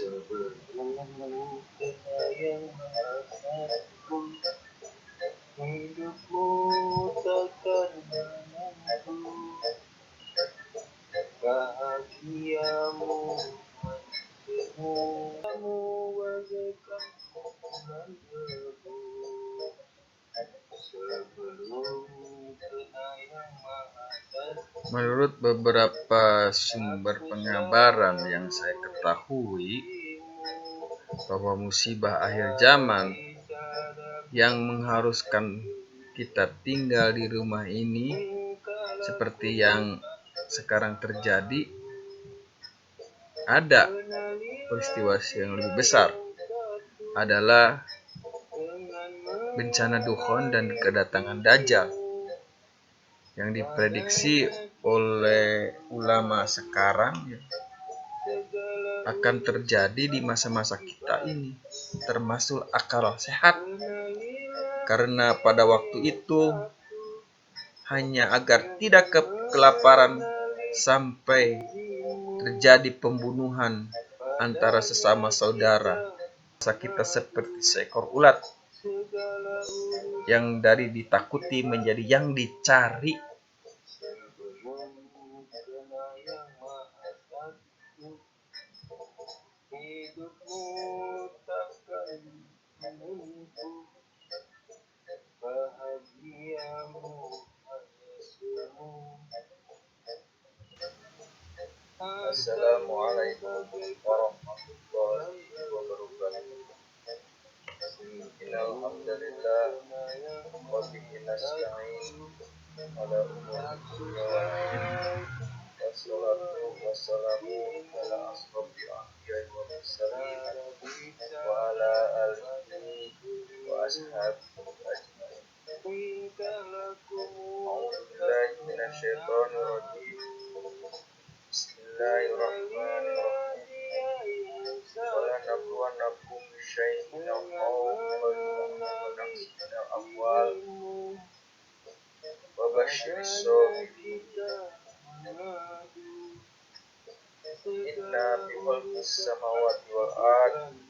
Sebelum yang maafku, hidupmu takkan menentu, bahagiamu kamu bagaikan bulan debu. Menurut beberapa sumber pengabaran yang saya ketahui, bahwa musibah akhir zaman yang mengharuskan kita tinggal di rumah ini seperti yang sekarang terjadi, ada peristiwa yang lebih besar adalah bencana dukhon dan kedatangan Dajjal yang diprediksi oleh ulama sekarang akan terjadi di masa-masa kita ini, termasuk akal sehat, karena pada waktu itu hanya agar tidak kelaparan sampai terjadi pembunuhan antara sesama saudara. Masa kita seperti seekor ulat yang dari ditakuti menjadi yang dicari. Hidupmu takkan menentu, bahagiamu hanya semu. Assalamualaikum warahmatullahi wabarakatuh. Innal hamdalillah wa bihi nasta'in ala umuri dunya wad din. Wassalatu wassalamu ala asrofil anbiya'i wal mursalin wa ala alihi wa ashabihi ajmain. A'udzu billahi minasyaitonir rajim. Bismillahirrahmanirrahim. Wala nabluwannakum bisyai'in minal khawfi wa naqsin minal amwal wa basyyiris sabirin. Inna fi khalqis samawati wal ardi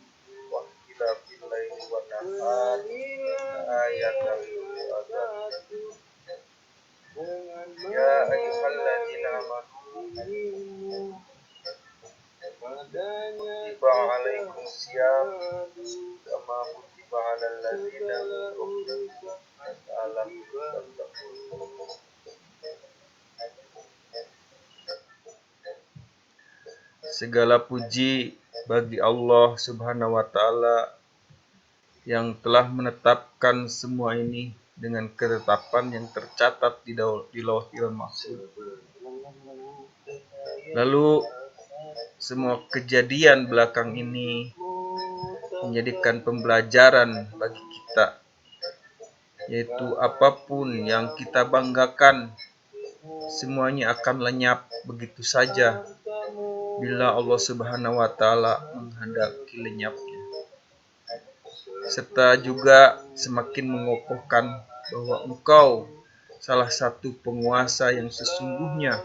wa ikhtilafil laili wan nahari ayatan lil albab. Ya ayyuhalladzina amanu kutiba alaikum siyam kama kutiba alal ladzina min qablikum la'allakum tattaqun. Segala puji bagi Allah Subhanahu wa Ta'ala yang telah menetapkan semua ini dengan ketetapan yang tercatat di Lauhil Mahfuz. Lalu semua kejadian belakang ini menjadikan pembelajaran bagi kita, yaitu apapun yang kita banggakan semuanya akan lenyap begitu saja bila Allah Subhanahu wa Ta'ala menghendaki lenyapnya. Serta juga semakin mengokohkan bahwa Engkau salah satu penguasa yang sesungguhnya.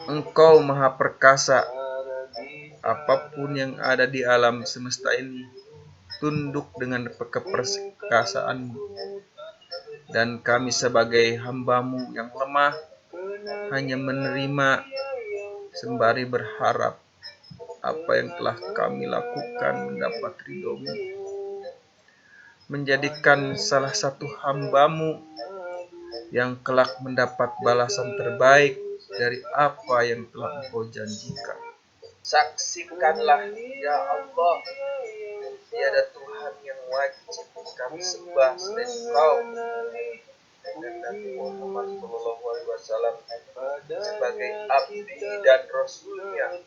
Engkau maha perkasa. Apapun yang ada di alam semesta ini tunduk dengan keperkasaanmu. Dan kami sebagai hamba-Mu yang lemah hanya menerima sembari berharap apa yang telah kami lakukan mendapat ridho-Mu, menjadikan salah satu hamba-Mu yang kelak mendapat balasan terbaik dari apa yang telah Engkau janjikan. Saksikanlah ya Allah, tiada Tuhan yang wajib kami sembah selain Engkau, dan Nabi Muhammad SAW sebagai abdi dan Rasulnya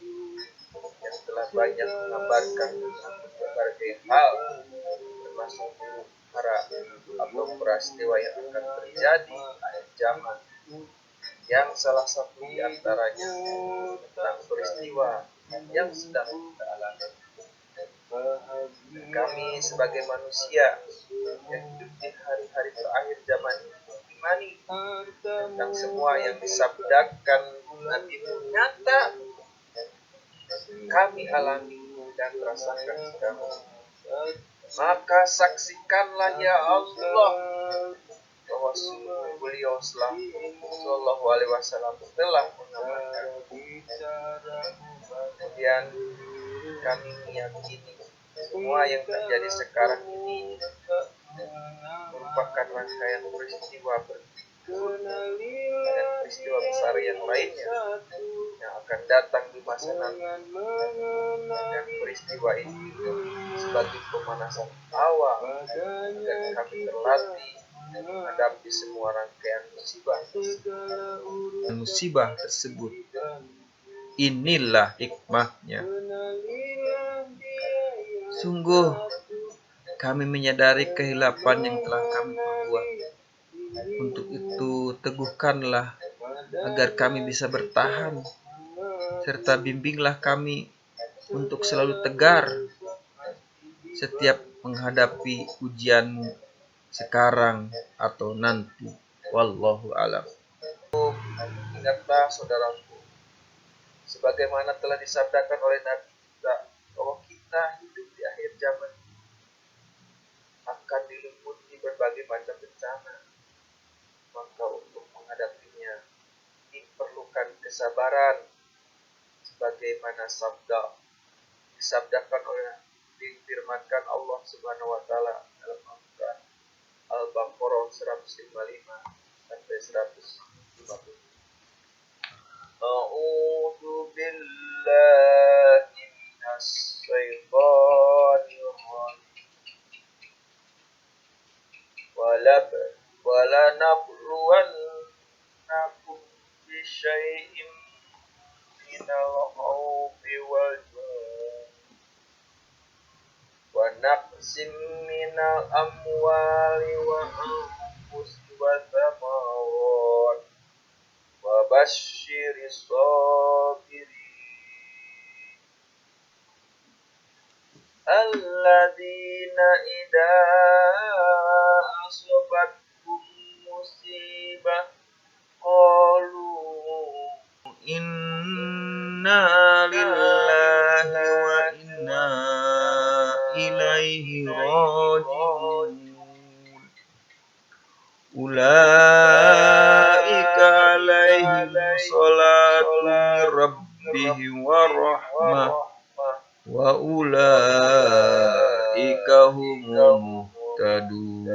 yang telah banyak mengabarkan tentang berbagai hal, termasuk huru-hara atau peristiwa yang akan terjadi akhir zaman, yang salah satu di antaranya tentang peristiwa yang sedang kita alami. Kami sebagai manusia yang hidup di hari-hari terakhir zaman ini mengimani tentang semua yang disabdakan Nabi nyata kami alami dan rasakan sekarang. Maka saksikanlah ya Allah bahwa sungguh beliau Sallallahu Alaihi Wasallam telah mengamalkan. Kemudian kami meyakini semua yang terjadi sekarang ini merupakan rangkaian peristiwa dan peristiwa besar yang lainnya yang akan datang di masa nanti. Dan peristiwa ini sebagai pemanasan awal agar kami terlatih menghadapi semua rangkaian musibah tersebut. Inilah hikmahnya. Sungguh kami menyadari kehilapan yang telah kami perbuat. Untuk itu teguhkanlah agar kami bisa bertahan, serta bimbinglah kami untuk selalu tegar setiap menghadapi ujianmu sekarang atau nanti. Wallahu a'lam. Ingatlah saudaraku, sebagaimana telah disabdakan oleh Nabi kita, bahwa kita hidup di akhir zaman akan diliputi berbagai macam bencana. Maka untuk menghadapinya diperlukan kesabaran, sebagaimana disabdakan oleh difirmankan Allah Subhanahu wa taala dalam Al-Qur'an Al-Baqarah 155 sampai 150. A'udzu billahi minasy syaithanir rajim. وَلَنَبْلُوَنَّكُمْ بِشَيْءٍ مِّنَ الْخَوْفِ وَالْجُوعِ وَنَقْصٍ مِّنَ الْأَمْوَالِ وَالْأَنفُسِ وَالثَّمَرَاتِ وَبَشِّرِ الصَّابِرِينَ الَّذِينَ إِذَا أَصَابَتْهُم مُّصِيبَةٌ قَالُوا إِنَّا لِلَّهِ وَإِنَّا إِلَيْهِ راجعون أُولَٰئِكَ عَلَيْهِمْ صَلَاةٌ مِّن رَّبِّهِمْ وَرَحْمَةٌ وَأُولَٰئِكَ هُمُ الْمُهْتَدُونَ.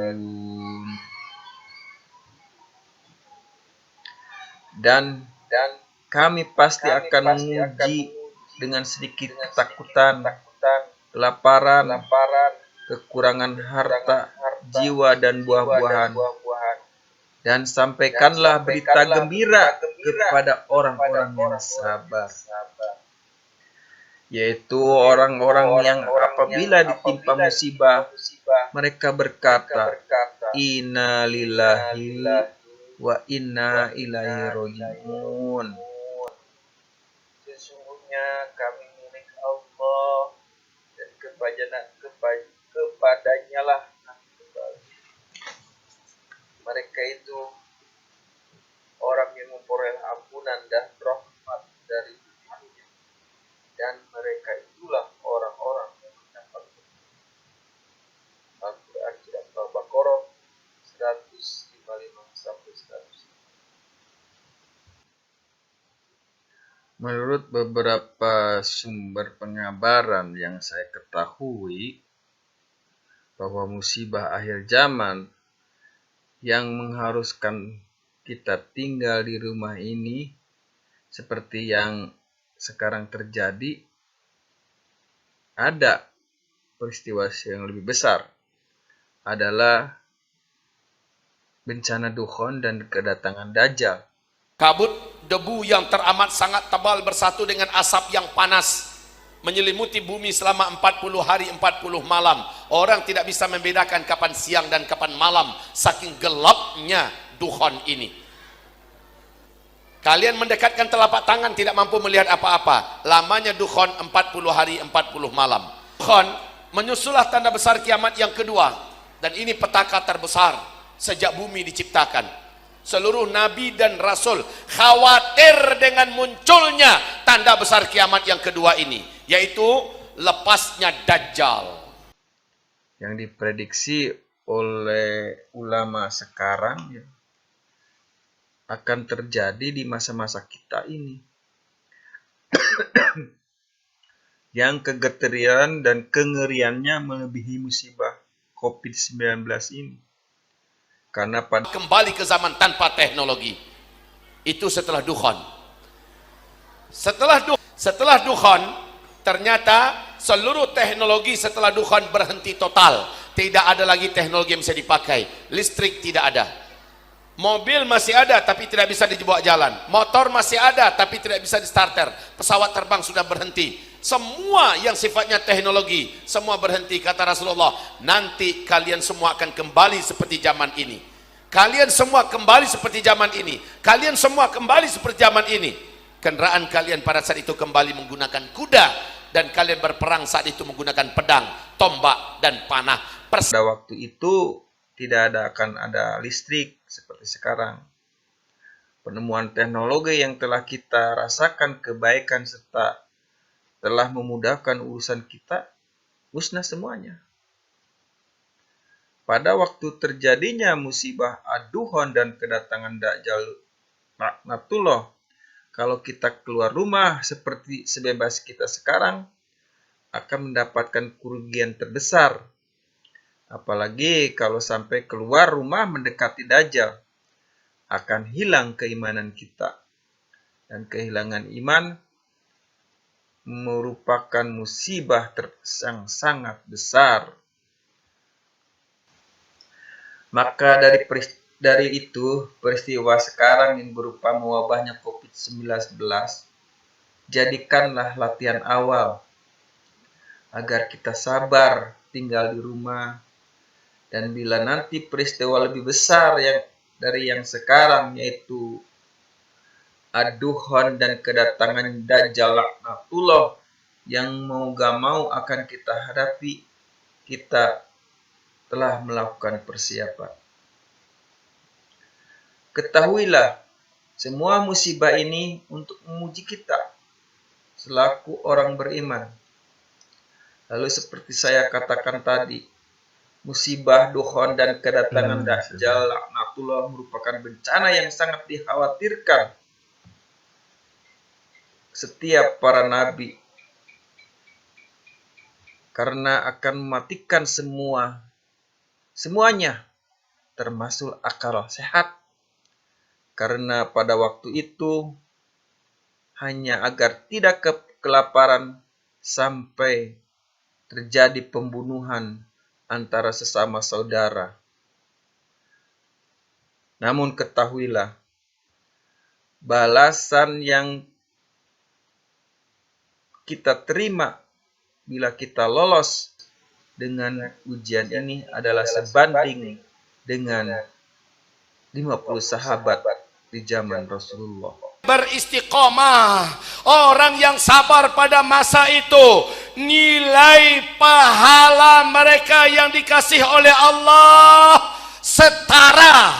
Dan kami pasti akan menguji dengan sedikit ketakutan, kelaparan, kekurangan harta, jiwa dan buah-buahan. Dan sampaikanlah berita gembira kepada orang-orang yang sabar, yaitu orang-orang yang apabila ditimpa musibah, mereka berkata, Inna lillahi wa inna ilaihi raji'un. Sesungguhnya kami milik Allah dan kepadanya lah kami kembali. Mereka itu orang yang memperoleh ampunan dan rahmat dari Tuhannya, dan mereka itulah orang-orang yang mendapat Al-Quran surat Al-Baqarah 155 sampai 100. Menurut beberapa sumber pengabaran yang saya ketahui, bahwa musibah akhir zaman yang mengharuskan kita tinggal di rumah ini, seperti yang sekarang terjadi, ada peristiwa yang lebih besar, adalah bencana dukhon dan kedatangan Dajjal. Kabut debu yang teramat sangat tebal bersatu dengan asap yang panas menyelimuti bumi selama 40 hari 40 malam. Orang tidak bisa membedakan kapan siang dan kapan malam, saking gelapnya dukhon ini. Kalian mendekatkan telapak tangan tidak mampu melihat apa-apa. Lamanya dukhon 40 hari 40 malam. Dukhon menyusulah tanda besar kiamat yang kedua, dan ini petaka terbesar sejak bumi diciptakan. Seluruh nabi dan rasul khawatir dengan munculnya tanda besar kiamat yang kedua ini. yaitu lepasnya Dajjal. Yang diprediksi oleh ulama sekarang ya, akan terjadi di masa-masa kita ini. Yang kegeterian dan kengeriannya melebihi musibah COVID-19 ini. Karena kembali ke zaman tanpa teknologi. Itu setelah Dukhan. Setelah Dukhan, ternyata seluruh teknologi setelah Dukhan berhenti total. Tidak ada lagi teknologi yang bisa dipakai. Listrik tidak ada. Mobil masih ada tapi tidak bisa dibawa jalan. Motor masih ada tapi tidak bisa di starter. Pesawat terbang sudah berhenti. Semua yang sifatnya teknologi semua berhenti. Kata Rasulullah, nanti kalian semua akan kembali seperti zaman ini. Kalian semua kembali seperti zaman ini. Kalian semua kembali seperti zaman ini. Kendaraan kalian pada saat itu kembali menggunakan kuda, dan kalian berperang saat itu menggunakan pedang, tombak dan panah. Pada waktu itu tidak akan ada listrik seperti sekarang. Penemuan teknologi yang telah kita rasakan kebaikan serta telah memudahkan urusan kita musnah semuanya. Pada waktu terjadinya musibah Ad-Duhan dan kedatangan Dajjal laknatullah, kalau kita keluar rumah seperti sebebas kita sekarang, akan mendapatkan kerugian terbesar. Apalagi kalau sampai keluar rumah mendekati Dajjal, akan hilang keimanan kita. Dan kehilangan iman merupakan musibah yang sangat besar. Maka dari itu, peristiwa sekarang yang berupa mewabahnya COVID-19, jadikanlah latihan awal agar kita sabar tinggal di rumah. Dan bila nanti peristiwa lebih besar dari yang sekarang, yaitu Ad-Duhan dan kedatangan Dajjal laknatullah yang mau gak mau akan kita hadapi, kita telah melakukan persiapan. Ketahuilah, semua musibah ini untuk memuji kita selaku orang beriman. Lalu seperti saya katakan tadi, musibah Dukhan dan kedatangan Dajjal laknatullah merupakan bencana yang sangat dikhawatirkan setiap para nabi, karena akan mematikan semuanya, termasuk akal sehat. Karena pada waktu itu hanya agar tidak kelaparan sampai terjadi pembunuhan antara sesama saudara. Namun ketahuilah, balasan yang kita terima bila kita lolos dengan ujian ini adalah sebanding dengan 50 sahabat di zaman Rasulullah. Beristiqomah, orang yang sabar pada masa itu, nilai pahala mereka yang dikasih oleh Allah setara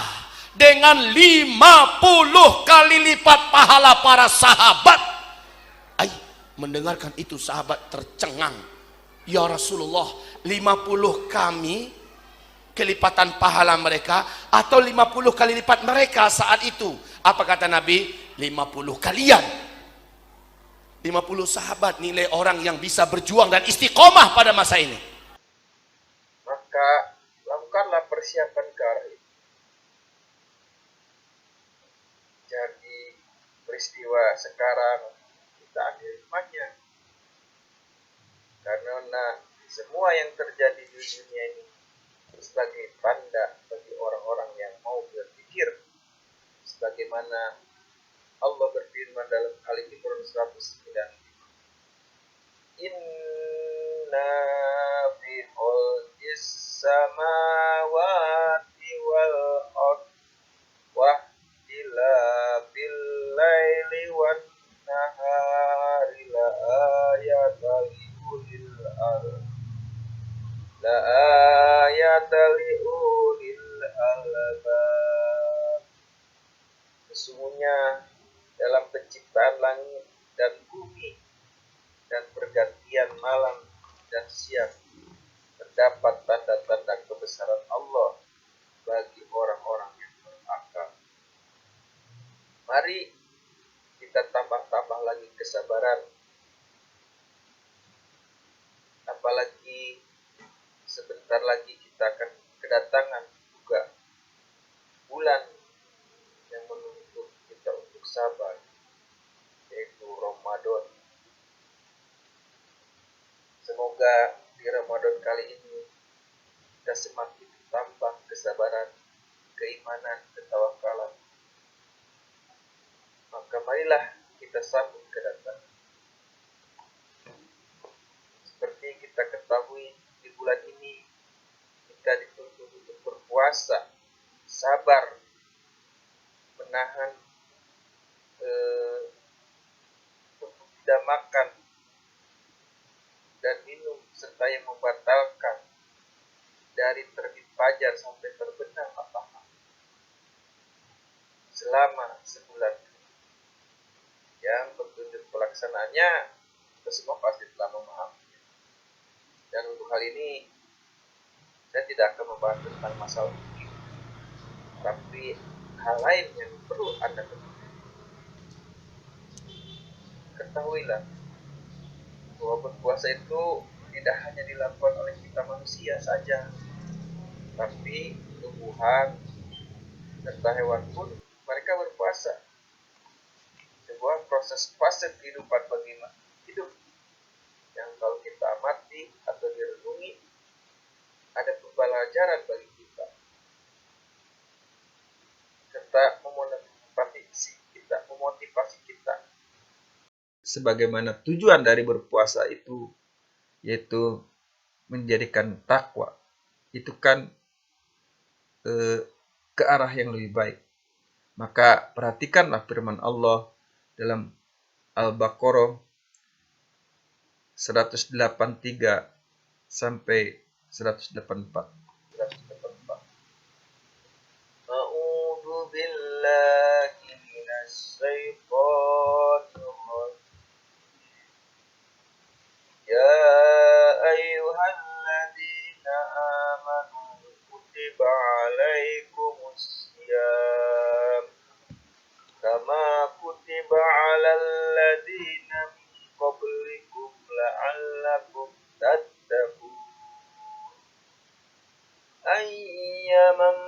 dengan 50 kali lipat pahala para sahabat. Mendengarkan itu sahabat tercengang. Ya Rasulullah, 50 kami kelipatan pahala mereka atau 50 kali lipat mereka saat itu? Apa kata Nabi? 50 kalian. 50 sahabat, nilai orang yang bisa berjuang dan istiqomah pada masa ini. Maka lakukanlah persiapan ke arah itu. Jadi peristiwa sekarang kita ambil hikmahnya, karena semua yang terjadi di dunia ini sebagai tanda bagi orang-orang yang mau berpikir, sebagaimana Allah berfirman dalam Al-Imran 109, Inna fi khalqis samawati wal ardh wa ikhtilafil laili wan nahari la ayatal ulil albab. Sesungguhnya dalam penciptaan langit dan bumi dan pergantian malam dan siang terdapat tanda-tanda kebesaran Allah bagi orang-orang yang berakal. Mari kita tambah-tambah lagi kesabaran, apalagi sebentar lagi kita akan kedatangan juga bulan yang menuntut kita untuk sabar, yaitu Ramadan. Semoga di Ramadan kali ini kita semakin tambah kesabaran, keimanan, ketawakalan. Maka marilah kita sambut kedatangan. Seperti kita ketahui, di bulan ini kita dituntut untuk berpuasa, sabar, menahan untuk tidak makan dan minum, serta yang membatalkan dari terbit fajar sampai terbenam matahari selama sebulan. Yang petunjuk pelaksanaannya kita semua pasti telah memahami. Dan untuk hal ini saya tidak akan membahas tentang masalah ini, tapi hal lain yang perlu Anda ketahuilah bahwa berpuasa itu tidak hanya dilakukan oleh kita manusia saja, tapi tumbuhan serta hewan pun mereka berpuasa. Sebuah proses fase kehidupan bagi hidup yang kalau kita amati atau direnungi ada pembelajaran bagi kita, serta memotivasi kita. Sebagaimana tujuan dari berpuasa itu, yaitu menjadikan takwa, itu kan ke arah yang lebih baik. Maka perhatikanlah firman Allah dalam Al-Baqarah 183 sampai 184. A'udzu billahi minasy syaithanir rajim. Ya ayyuhalladzina amanu kutiba 'alaikumus syiyam kama kutiba 'alal ladzina min qablikum la'allakum tattaqun. Ayyaman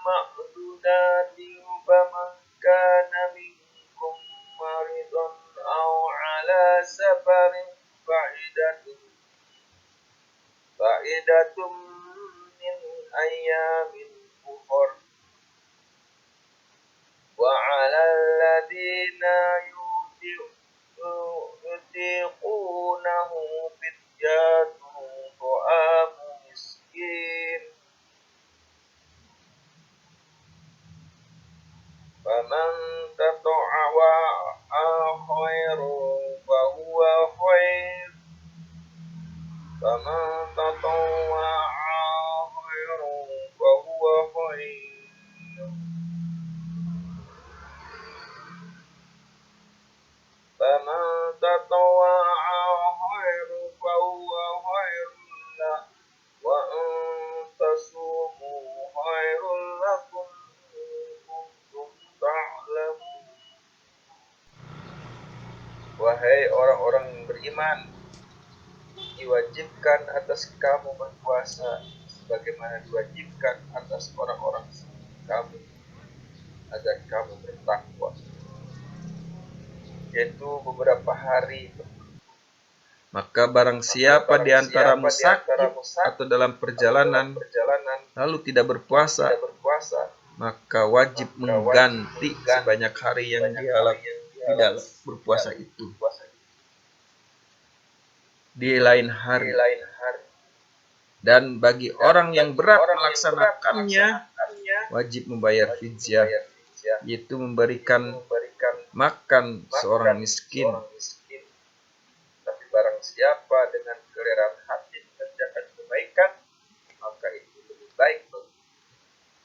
ma'dudatin faman kana minkum maridan aw 'ala safarin fa'idatum min ayyamin ukhar wa 'alal ladzina yutiqunahu fidyatun ta'amu miskin faman tata'awa khairan fahuwa khair faman tatawwa khairan fahuwa khair faman tatawwa khairan fahuwa khairun lah wa antasumu khairul lakum kuntum ta'lamun. Wahai orang-orang yang beriman, diwajibkan atas kamu berpuasa sebagaimana diwajibkan atas orang-orang sebelum kamu agar kamu bertakwa, yaitu beberapa hari. Maka barang siapa di antaramu sakit atau dalam perjalanan lalu tidak berpuasa, maka wajib mengganti sebanyak hari yang dia tidak berpuasa itu di lain hari. Dan bagi orang yang berat melaksanakannya, wajib membayar fidyah, yaitu memberikan makan seorang miskin. Tapi barang siapa dengan kerelaan hati mengerjakan kebaikan, maka itu lebih baik bagimu,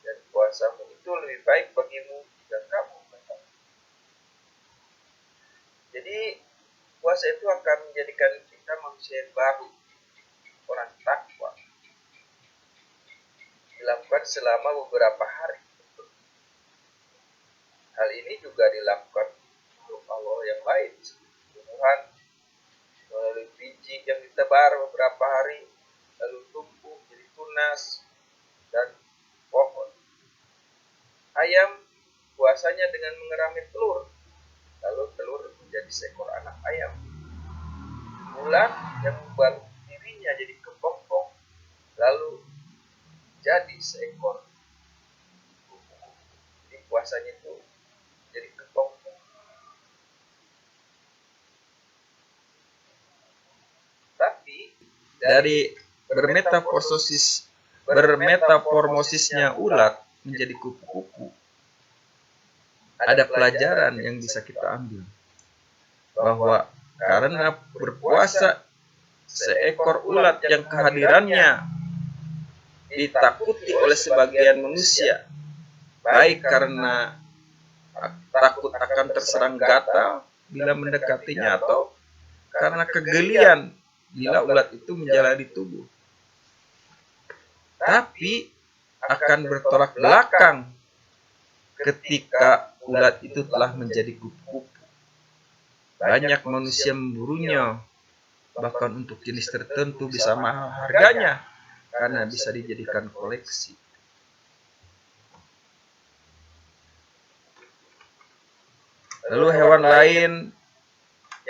dan puasamu itu lebih baik bagimu jika kamu bertakwa. Jadi puasa puasa itu akan menjadikan kita manusia yang baru, orang takwa. Dilakukan selama beberapa hari. Hal ini juga dilakukan untuk Allah yang lain, tumbuhan melalui biji yang ditebar beberapa hari, lalu tumbuh jadi tunas dan pohon. Ayam puasanya dengan mengerami telur, lalu telur menjadi seekor anak ayam. Ular yang membalut dirinya jadi kepompong, lalu jadi seekor kupu-kupu. Jadi puasanya itu jadi kepompong. Tapi dari bermetamorfosisnya ulat menjadi kupu-kupu, ada pelajaran yang bisa kita ambil, bahwa karena berpuasa seekor ulat yang kehadirannya ditakuti oleh sebagian manusia, baik karena takut akan terserang gatal bila mendekatinya atau karena kegelian bila ulat itu menjalari tubuh, tapi akan bertolak belakang ketika ulat itu telah menjadi kupu-kupu. Banyak manusia memburunya, bahkan untuk jenis tertentu bisa mahal harganya karena bisa dijadikan koleksi. Lalu hewan lain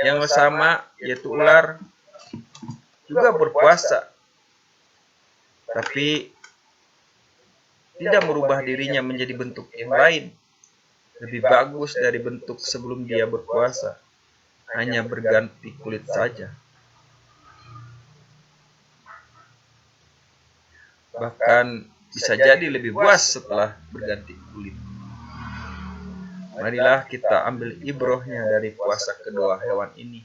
yang sama, yaitu ular, juga berpuasa, tapi tidak merubah dirinya menjadi bentuk yang lain, lebih bagus dari bentuk sebelum dia berpuasa, hanya berganti kulit saja. Bahkan bisa jadi lebih buas setelah berganti kulit. Marilah kita ambil ibrohnya dari puasa kedua hewan ini.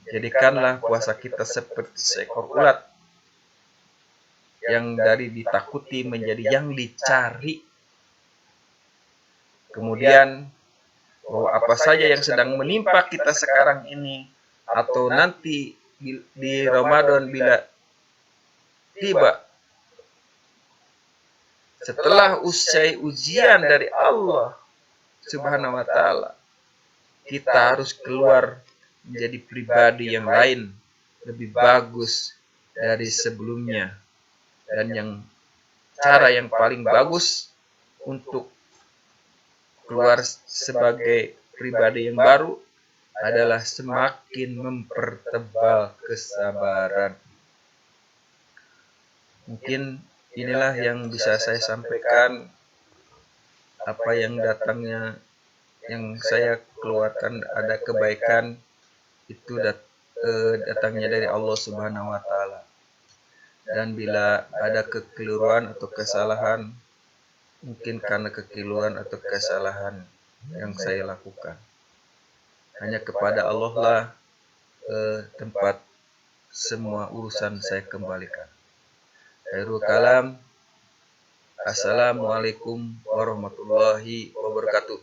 Jadikanlah puasa kita seperti seekor ulat yang dari ditakuti menjadi yang dicari. Kemudian bahwa apa saja yang sedang menimpa kita sekarang ini atau nanti di Ramadan bila tiba, setelah usai ujian dari Allah Subhanahu wa Ta'ala, kita harus keluar menjadi pribadi yang lain, lebih bagus dari sebelumnya. Dan cara yang paling bagus untuk keluar sebagai pribadi yang baru adalah semakin mempertebal kesabaran. Mungkin inilah yang bisa saya sampaikan. Apa yang datangnya, yang saya keluarkan ada kebaikan, itu datangnya dari Allah Subhanahu wa Ta'ala. Dan bila ada kekeliruan atau kesalahan, mungkin karena kekeliruan atau kesalahan yang saya lakukan, hanya kepada Allah lah tempat semua urusan saya kembalikan. Khairul kalam. Assalamualaikum warahmatullahi wabarakatuh.